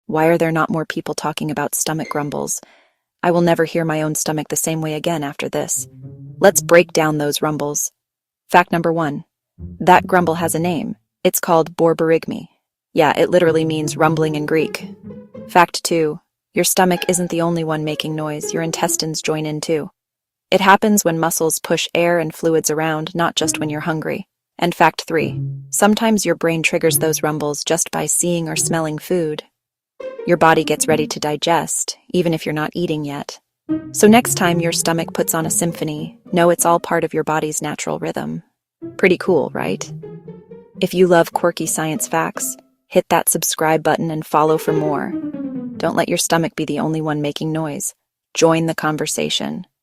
Why are there not more people talking about stomach grumbles? I will never hear my own stomach the same way again after this. Let's break down those rumbles. Fact number 1. That grumble has a name. It's called borborygmi. Yeah, it literally means rumbling in Greek. Fact 2. Your stomach isn't the only one making noise, your intestines join in too. It happens when muscles push air and fluids around, not just when you're hungry. And fact 3. Sometimes your brain triggers those rumbles just by seeing or smelling food. Your body gets ready to digest, even if you're not eating yet. So next time your stomach puts on a symphony, know it's all part of your body's natural rhythm. Pretty cool, right? If you love quirky science facts, hit that subscribe button and follow for more. Don't let your stomach be the only one making noise. Join the conversation.